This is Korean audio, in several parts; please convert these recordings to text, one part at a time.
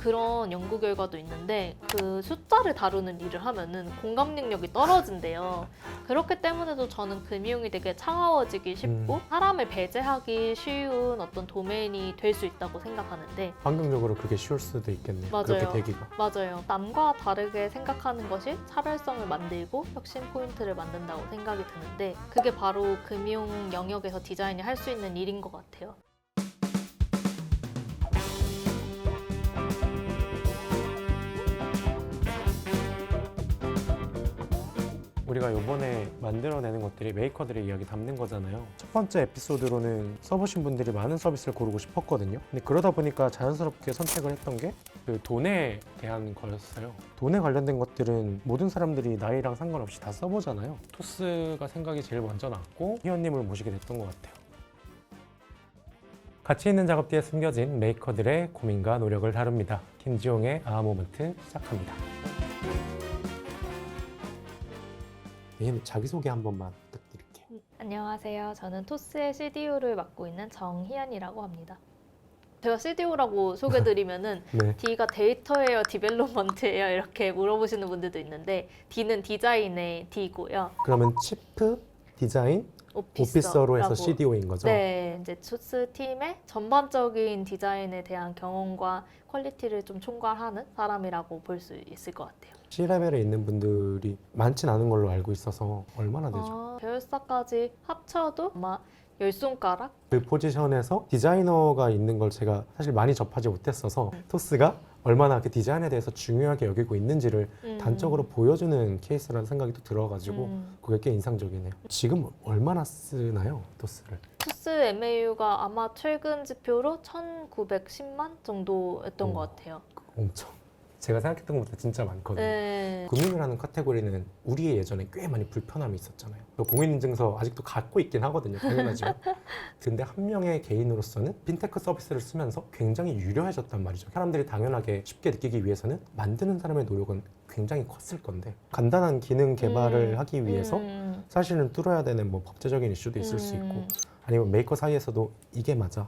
그런 연구 결과도 있는데 그 숫자를 다루는 일을 하면은 공감 능력이 떨어진대요. 그렇기 때문에도 저는 금융이 되게 차가워지기 쉽고 사람을 배제하기 쉬운 어떤 도메인이 될 수 있다고 생각하는데 환경적으로 그게 쉬울 수도 있겠네요. 맞아요. 그렇게 되기가. 맞아요. 남과 다르게 생각하는 것이 차별성을 만들고 혁신 포인트를 만든다고 생각이 드는데 그게 바로 금융 영역에서 디자인이 할 수 있는 일인 것 같아요. 우리가 이번에 만들어내는 것들이 메이커들의 이야기 담는 거잖아요. 첫 번째 에피소드로는 써보신 분들이 많은 서비스를 고르고 싶었거든요. 근데 그러다 보니까 자연스럽게 선택을 했던 게 그 돈에 대한 거였어요. 돈에 관련된 것들은 모든 사람들이 나이랑 상관없이 다 써보잖아요. 토스가 생각이 제일 먼저 났고 희연님을 모시게 됐던 것 같아요. 가치 있는 작업 뒤에 숨겨진 메이커들의 고민과 노력을 다룹니다. 김지용의 아모먼트 시작합니다. 자기소개 한 번만 부탁드릴게요. 안녕하세요. 저는 토스의 CDO를 맡고 있는 정희연이라고 합니다. 제가 CDO라고 소개드리면은 네. D가 데이터예요, 디벨롭먼트예요 이렇게 물어보시는 분들도 있는데 D는 디자인의 D고요. 그러면 치프 디자인 오피서로 해서 CDO인 거죠? 네, 이제 토스 팀의 전반적인 디자인에 대한 경험과 퀄리티를 좀 총괄하는 사람이라고 볼 수 있을 것 같아요. C레벨에 있는 분들이 많진 않은 걸로 알고 있어서 얼마나 되죠? 계열사까지 합쳐도 아마 10손가락? 그 포지션에서 디자이너가 있는 걸 제가 사실 많이 접하지 못했어서 토스가 얼마나 그 디자인에 대해서 중요하게 여기고 있는지를 단적으로 보여주는 케이스라는 생각이 또 들어가지고 그게 꽤 인상적이네요. 지금 얼마나 쓰나요, 토스를? 토스 MAU가 아마 최근 지표로 1910만 정도였던 것 같아요. 엄청. 제가 생각했던 것보다 진짜 많거든요. 네. 금융이라는 카테고리는 우리의 예전에 꽤 많이 불편함이 있었잖아요. 공인인증서 아직도 갖고 있긴 하거든요. 당연하지만. 근데 한 명의 개인으로서는 핀테크 서비스를 쓰면서 굉장히 유려해졌단 말이죠. 사람들이 당연하게 쉽게 느끼기 위해서는 만드는 사람의 노력은 굉장히 컸을 건데 간단한 기능 개발을 하기 위해서 사실은 뚫어야 되는 뭐 법제적인 이슈도 있을 수 있고 아니면 메이커 사이에서도 이게 맞아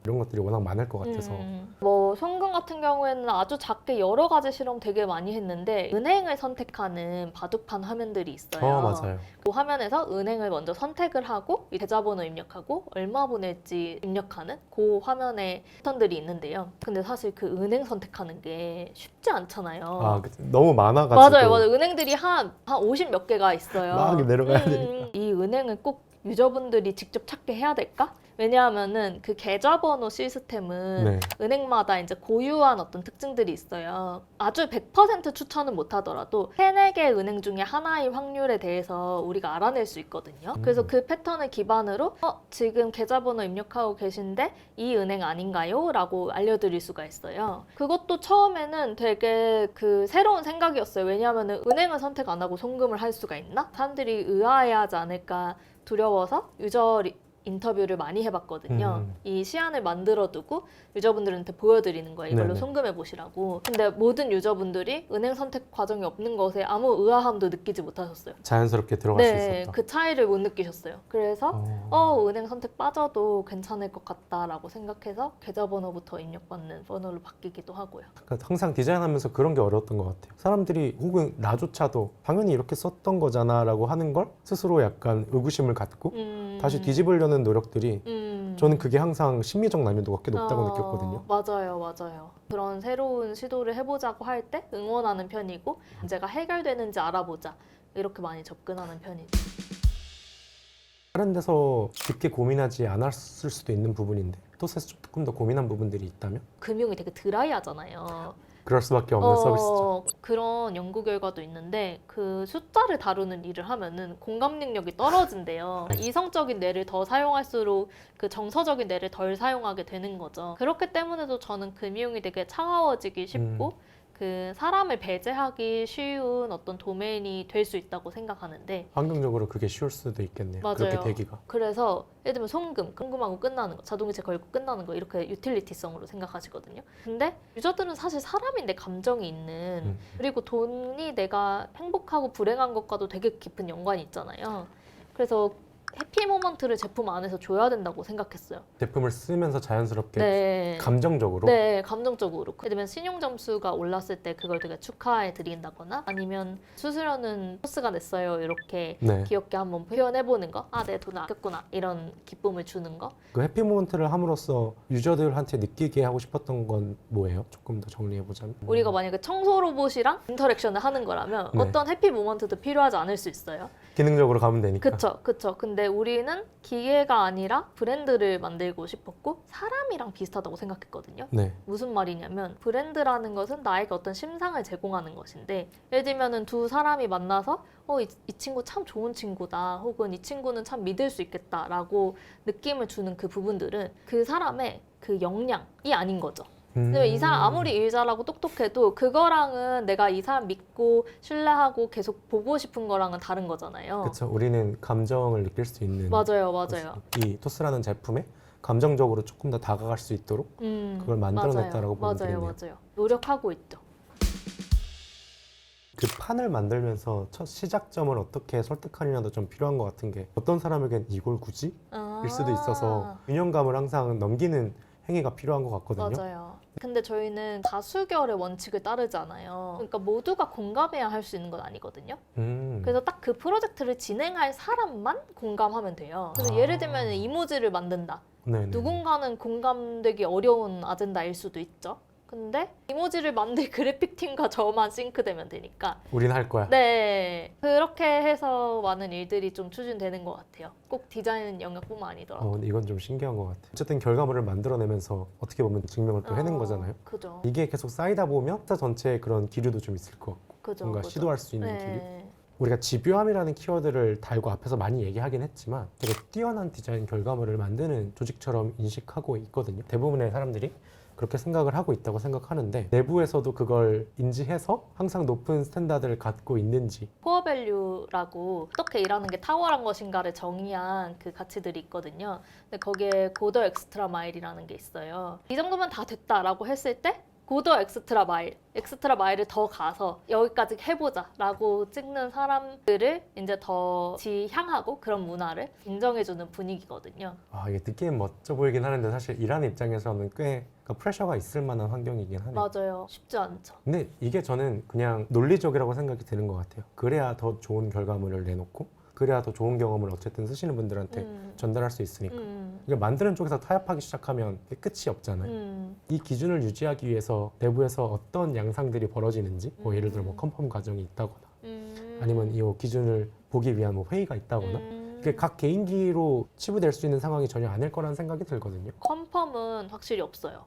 이런 것들이 워낙 많을 것 같아서 뭐 송금 같은 경우에는 아주 작게 여러 가지 실험 되게 많이 했는데 은행을 선택하는 바둑판 화면들이 있어요. 맞아요. 그 화면에서 은행을 먼저 선택을 하고 이 계좌번호 입력하고 얼마 보낼지 입력하는 그 화면에 패턴들이 있는데요. 근데 사실 그 은행 선택하는 게 쉽지 않잖아요. 너무 많아가지고 맞아요. 은행들이 한 50 몇 개가 있어요. 막 내려가야 되니까 이 은행을 꼭 유저분들이 직접 찾게 해야 될까? 왜냐하면은 그 계좌번호 시스템은 네. 은행마다 이제 고유한 어떤 특징들이 있어요. 아주 100% 추천은 못하더라도 3-4개 은행 중에 하나의 확률에 대해서 우리가 알아낼 수 있거든요. 그래서 그 패턴을 기반으로 지금 계좌번호 입력하고 계신데 이 은행 아닌가요? 라고 알려드릴 수가 있어요. 그것도 처음에는 되게 그 새로운 생각이었어요. 왜냐하면 은행을 선택 안 하고 송금을 할 수가 있나? 사람들이 의아해하지 않을까 두려워서 유저 인터뷰를 많이 해봤거든요. 이 시안을 만들어두고 유저분들한테 보여드리는 거예요. 이걸로 네네. 송금해 보시라고. 근데 모든 유저분들이 은행 선택 과정이 없는 것에 아무 의아함도 느끼지 못하셨어요. 자연스럽게 들어갈 수 네, 있었다. 그 차이를 못 느끼셨어요. 그래서 은행 선택 빠져도 괜찮을 것 같다라고 생각해서 계좌번호부터 입력받는 번호로 바뀌기도 하고요. 그러니까 항상 디자인하면서 그런 게 어려웠던 것 같아요. 사람들이 혹은 나조차도 당연히 이렇게 썼던 거잖아 라고 하는 걸 스스로 약간 의구심을 갖고 다시 뒤집으려는 노력들이 저는 그게 항상 심리적 난이도가 꽤 높다고 느꼈거든요. 맞아요. 그런 새로운 시도를 해보자고 할 때 응원하는 편이고 문제가 해결되는지 알아보자 이렇게 많이 접근하는 편이죠. 다른 데서 깊게 고민하지 않았을 수도 있는 부분인데 토스에서 조금 더 고민한 부분들이 있다면? 금융이 되게 드라이하잖아요. 그럴 수밖에 없는 서비스죠. 그런 연구 결과도 있는데 그 숫자를 다루는 일을 하면은 공감 능력이 떨어진대요. 이성적인 뇌를 더 사용할수록 그 정서적인 뇌를 덜 사용하게 되는 거죠. 그렇기 때문에도 저는 금융이 되게 차가워지기 쉽고 그 사람을 배제하기 쉬운 어떤 도메인이 될 수 있다고 생각하는데 환경적으로 그게 쉬울 수도 있겠네요. 맞아요. 그렇게 되기가. 그래서 예를 들면 송금하고 끝나는 거, 자동이체 걸고 끝나는 거 이렇게 유틸리티성으로 생각하시거든요. 근데 유저들은 사실 사람인데 감정이 있는 그리고 돈이 내가 행복하고 불행한 것과도 되게 깊은 연관이 있잖아요. 그래서 해피 모먼트를 제품 안에서 줘야 된다고 생각했어요. 제품을 쓰면서 자연스럽게 네. 감정적으로 네, 감정적으로. 예를 들면 신용 점수가 올랐을 때 그걸 되게 축하해 드린다거나 아니면 수수료는 포스가 냈어요. 이렇게 네. 귀엽게 한번 표현해 보는 거. 아, 내 돈을 아꼈구나. 이런 기쁨을 주는 거. 그 해피 모먼트를 함으로써 유저들한테 느끼게 하고 싶었던 건 뭐예요? 조금 더 정리해 보자면 우리가 만약에 청소 로봇이랑 인터랙션을 하는 거라면 네. 어떤 해피 모먼트도 필요하지 않을 수 있어요. 기능적으로 가면 되니까. 그쵸. 근데 우리는 기계가 아니라 브랜드를 만들고 싶었고 사람이랑 비슷하다고 생각했거든요. 네. 무슨 말이냐면 브랜드라는 것은 나에게 어떤 심상을 제공하는 것인데 예를 들면은 두 사람이 만나서 이 친구 참 좋은 친구다 혹은 이 친구는 참 믿을 수 있겠다라고 느낌을 주는 그 부분들은 그 사람의 그 역량이 아닌 거죠. 근데 이 사람 아무리 일 잘하고 똑똑해도 그거랑은 내가 이 사람 믿고 신뢰하고 계속 보고 싶은 거랑은 다른 거잖아요. 그렇죠. 우리는 감정을 느낄 수 있는 맞아요. 이 토스라는 제품에 감정적으로 조금 더 다가갈 수 있도록 그걸 만들어냈다라고 보면 되겠네요. 맞아요. 노력하고 있죠. 그 판을 만들면서 첫 시작점을 어떻게 설득하느냐도 좀 필요한 것 같은 게 어떤 사람에겐 이걸 굳이? 일 수도 있어서 균형감을 항상 넘기는 행위가 필요한 것 같거든요. 맞아요. 근데 저희는 다수결의 원칙을 따르잖아요. 그러니까 모두가 공감해야 할 수 있는 건 아니거든요. 그래서 딱 그 프로젝트를 진행할 사람만 공감하면 돼요. 그래서 예를 들면 이모지를 만든다. 네네. 누군가는 공감되기 어려운 아젠다일 수도 있죠. 근데 이모지를 만들 그래픽팀과 저만 싱크되면 되니까 우린 할 거야. 네, 그렇게 해서 많은 일들이 좀 추진되는 것 같아요. 꼭 디자인 영역뿐만 아니더라도. 근데 이건 좀 신기한 것 같아요. 어쨌든 결과물을 만들어내면서 어떻게 보면 증명을 또 해낸 거잖아요. 그죠. 이게 계속 쌓이다 보면 회사 전체에 그런 기류도 좀 있을 것 같고 그죠. 뭔가 그죠. 시도할 수 있는 기류. 네. 우리가 집요함이라는 키워드를 달고 앞에서 많이 얘기하긴 했지만 되게 뛰어난 디자인 결과물을 만드는 조직처럼 인식하고 있거든요. 대부분의 사람들이 그렇게 생각을 하고 있다고 생각하는데 내부에서도 그걸 인지해서 항상 높은 스탠다드를 갖고 있는지 코어 밸류라고 어떻게 일하는 게 탁월한 것인가를 정의한 그 가치들이 있거든요. 근데 거기에 고더 엑스트라 마일이라는 게 있어요. 이 정도면 다 됐다라고 했을 때 고더 엑스트라 마일을 더 가서 여기까지 해보자라고 찍는 사람들을 이제 더 지향하고 그런 문화를 인정해주는 분위기거든요. 이게 듣기엔 멋져 보이긴 하는데 사실 일하는 입장에서는 꽤 프레셔가 있을 만한 환경이긴 하네요. 맞아요. 쉽지 않죠. 근데 이게 저는 그냥 논리적이라고 생각이 드는 것 같아요. 그래야 더 좋은 결과물을 내놓고 그래야 더 좋은 경험을 어쨌든 쓰시는 분들한테 전달할 수 있으니까. 이게 만드는 쪽에서 타협하기 시작하면 끝이 없잖아요. 이 기준을 유지하기 위해서 내부에서 어떤 양상들이 벌어지는지 예를 들어 컨펌 과정이 있다거나 아니면 이 기준을 보기 위한 회의가 있다거나 이게 각 개인기로 치부될 수 있는 상황이 전혀 아닐 거라는 생각이 들거든요. 컨펌은 확실히 없어요.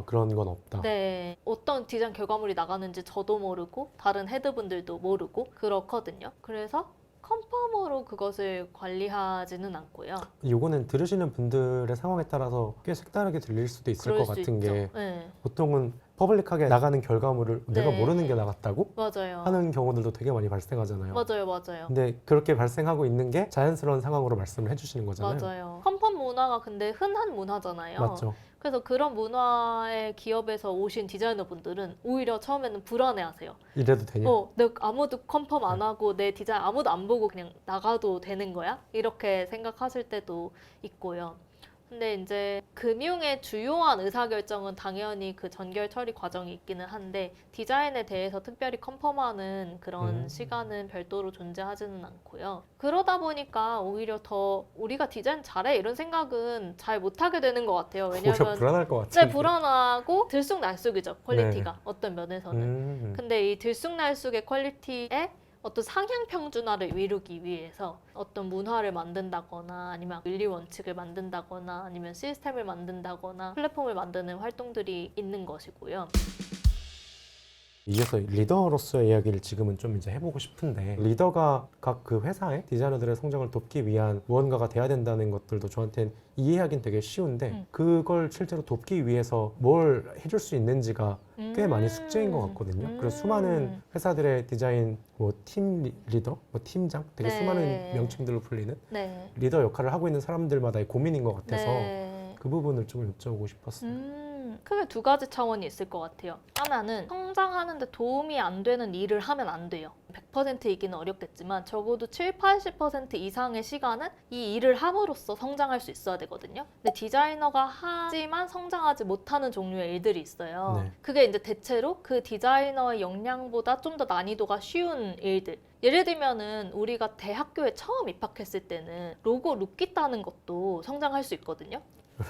그런 건 없다. 네, 어떤 디자인 결과물이 나가는지 저도 모르고 다른 헤드분들도 모르고 그렇거든요. 그래서 컨펌으로 그것을 관리하지는 않고요. 이거는 들으시는 분들의 상황에 따라서 꽤 색다르게 들릴 수도 있을 그럴 것 수 같은 있죠. 게 네, 보통은 퍼블릭하게 나가는 결과물을 내가 네. 모르는 게 나갔다고 맞아요. 하는 경우들도 되게 많이 발생하잖아요. 맞아요. 근데 그렇게 발생하고 있는 게 자연스러운 상황으로 말씀을 해주시는 거잖아요. 맞아요. 컨펌 문화가 근데 흔한 문화잖아요. 맞죠. 그래서 그런 문화의 기업에서 오신 디자이너분들은 오히려 처음에는 불안해하세요. 이래도 되냐? 내가 아무도 컨펌 안 하고 내 디자인 아무도 안 보고 그냥 나가도 되는 거야? 이렇게 생각하실 때도 있고요. 근데 이제 금융의 주요한 의사결정은 당연히 그 전결 처리 과정이 있기는 한데 디자인에 대해서 특별히 컨펌하는 그런 시간은 별도로 존재하지는 않고요. 그러다 보니까 오히려 더 우리가 디자인 잘해 이런 생각은 잘 못하게 되는 것 같아요. 오히려 왜냐하면 불안할 것 같은데. 네, 불안하고 들쑥날쑥이죠. 퀄리티가 네. 어떤 면에서는. 근데 이 들쑥날쑥의 퀄리티에 어떤 상향 평준화를 이루기 위해서 어떤 문화를 만든다거나 아니면 윤리 원칙을 만든다거나 아니면 시스템을 만든다거나 플랫폼을 만드는 활동들이 있는 것이고요. 이어서 리더로서의 이야기를 지금은 좀 이제 해보고 싶은데 리더가 각 그 회사의 디자이너들의 성장을 돕기 위한 무언가가 돼야 된다는 것들도 저한테는 이해하기는 되게 쉬운데 그걸 실제로 돕기 위해서 뭘 해줄 수 있는지가 꽤 많이 숙제인 것 같거든요. 그래서 수많은 회사들의 디자인 팀 리더, 팀장 되게 네. 수많은 명칭들로 불리는 네. 리더 역할을 하고 있는 사람들마다의 고민인 것 같아서 네. 그 부분을 좀 여쭤보고 싶었어요. 크게 두 가지 차원이 있을 것 같아요. 하나는 성장하는데 도움이 안 되는 일을 하면 안 돼요. 100%이기는 어렵겠지만 적어도 7, 80% 이상의 시간은 이 일을 함으로써 성장할 수 있어야 되거든요. 근데 디자이너가 하지만 성장하지 못하는 종류의 일들이 있어요. 네. 그게 이제 대체로 그 디자이너의 역량보다 좀 더 난이도가 쉬운 일들. 예를 들면은 우리가 대학교에 처음 입학했을 때는 로고 룩깃 따는 것도 성장할 수 있거든요.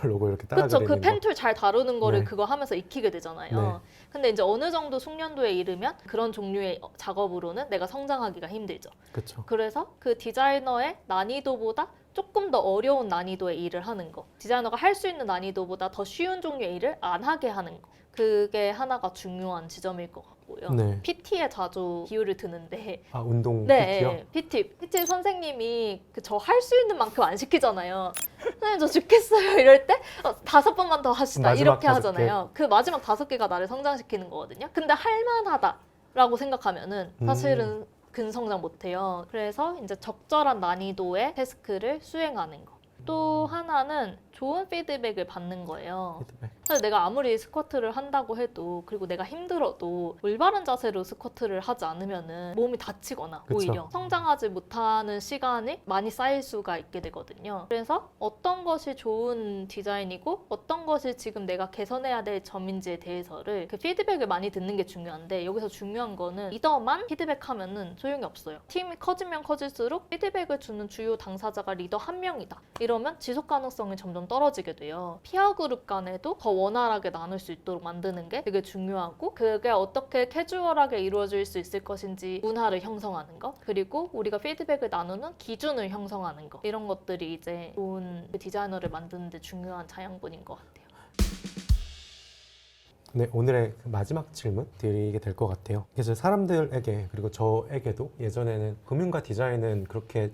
로고 이렇게 따라 그쵸. 그리는 그 펜툴 잘 다루는 거를 네. 그거 하면서 익히게 되잖아요. 네. 근데 이제 어느 정도 숙련도에 이르면 그런 종류의 작업으로는 내가 성장하기가 힘들죠. 그렇죠. 그래서 그 디자이너의 난이도보다 조금 더 어려운 난이도의 일을 하는 거. 디자이너가 할 수 있는 난이도보다 더 쉬운 종류의 일을 안 하게 하는 거. 그게 하나가 중요한 지점일 것 같고요. 네. PT에 자주 기울을 드는데 아, 운동 네, PT요? PT 선생님이 저 할 수 있는 만큼 안 시키잖아요. 선생님 저 죽겠어요 이럴 때 5번만 더 하시다 마지막 이렇게 5개. 하잖아요. 그 마지막 5개가 나를 성장시키는 거거든요. 근데 할만하다라고 생각하면은 사실은 근성장 못해요. 그래서 이제 적절한 난이도의 태스크를 수행하는 거. 또 하나는 좋은 피드백을 받는 거예요. 피드백. 사실 내가 아무리 스쿼트를 한다고 해도 그리고 내가 힘들어도 올바른 자세로 스쿼트를 하지 않으면은 몸이 다치거나 그쵸. 오히려 성장하지 못하는 시간이 많이 쌓일 수가 있게 되거든요. 그래서 어떤 것이 좋은 디자인이고 어떤 것이 지금 내가 개선해야 될 점인지에 대해서를 그 피드백을 많이 듣는 게 중요한데 여기서 중요한 거는 리더만 피드백하면은 소용이 없어요. 팀이 커지면 커질수록 피드백을 주는 주요 당사자가 리더 한 명이다. 이러면 지속 가능성이 점점 떨어지게 돼요. 피어 그룹 간에도 더 원활하게 나눌 수 있도록 만드는 게 되게 중요하고 그게 어떻게 캐주얼하게 이루어질 수 있을 것인지 문화를 형성하는 것 그리고 우리가 피드백을 나누는 기준을 형성하는 것 이런 것들이 이제 좋은 디자이너를 만드는 데 중요한 자양분인 것 같아요. 네, 오늘의 그 마지막 질문 드리게 될 것 같아요. 그래서 사람들에게 그리고 저에게도 예전에는 금융과 디자인은 그렇게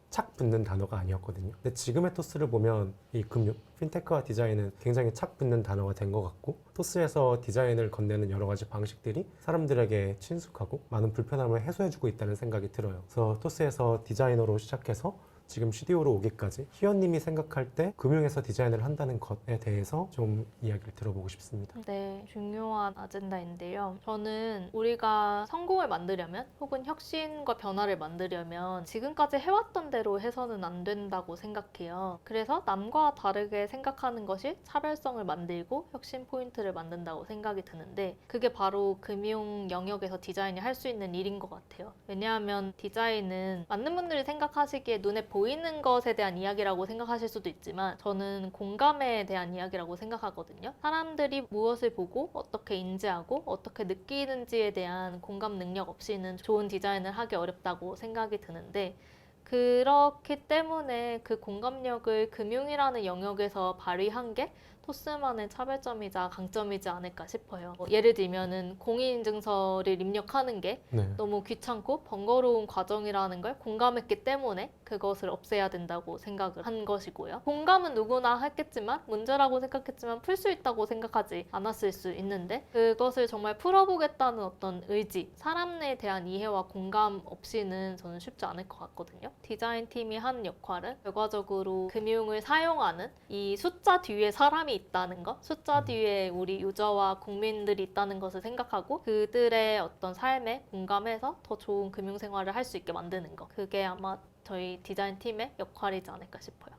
착 붙는 단어가 아니었거든요. 근데 지금의 토스를 보면 이 금융, 핀테크와 디자인은 굉장히 착 붙는 단어가 된 것 같고 토스에서 디자인을 건네는 여러 가지 방식들이 사람들에게 친숙하고 많은 불편함을 해소해주고 있다는 생각이 들어요. 그래서 토스에서 디자이너로 시작해서 지금 CDO로 오기까지 희연님이 생각할 때 금융에서 디자인을 한다는 것에 대해서 좀 이야기를 들어보고 싶습니다. 네, 중요한 아젠다인데요. 저는 우리가 성공을 만들려면 혹은 혁신과 변화를 만들려면 지금까지 해왔던 대로 해서는 안 된다고 생각해요. 그래서 남과 다르게 생각하는 것이 차별성을 만들고 혁신 포인트를 만든다고 생각이 드는데 그게 바로 금융 영역에서 디자인이 할 수 있는 일인 것 같아요. 왜냐하면 디자인은 많은 분들이 생각하시기에 눈에 보이는 것에 대한 이야기라고 생각하실 수도 있지만 저는 공감에 대한 이야기라고 생각하거든요. 사람들이 무엇을 보고 어떻게 인지하고 어떻게 느끼는지에 대한 공감 능력 없이는 좋은 디자인을 하기 어렵다고 생각이 드는데 그렇기 때문에 그 공감력을 금융이라는 영역에서 발휘한 게 토스만의 차별점이자 강점이지 않을까 싶어요. 예를 들면은 공인인증서를 입력하는 게 네. 너무 귀찮고 번거로운 과정이라는 걸 공감했기 때문에 그것을 없애야 된다고 생각을 한 것이고요. 공감은 누구나 했겠지만 문제라고 생각했지만 풀 수 있다고 생각하지 않았을 수 있는데 그것을 정말 풀어보겠다는 어떤 의지, 사람에 대한 이해와 공감 없이는 저는 쉽지 않을 것 같거든요. 디자인 팀이 하는 역할은 결과적으로 금융을 사용하는 이 숫자 뒤에 사람이 있다는 것, 숫자 뒤에 우리 유저와 국민들이 있다는 것을 생각하고 그들의 어떤 삶에 공감해서 더 좋은 금융 생활을 할 수 있게 만드는 것. 그게 아마 저희 디자인 팀의 역할이지 않을까 싶어요.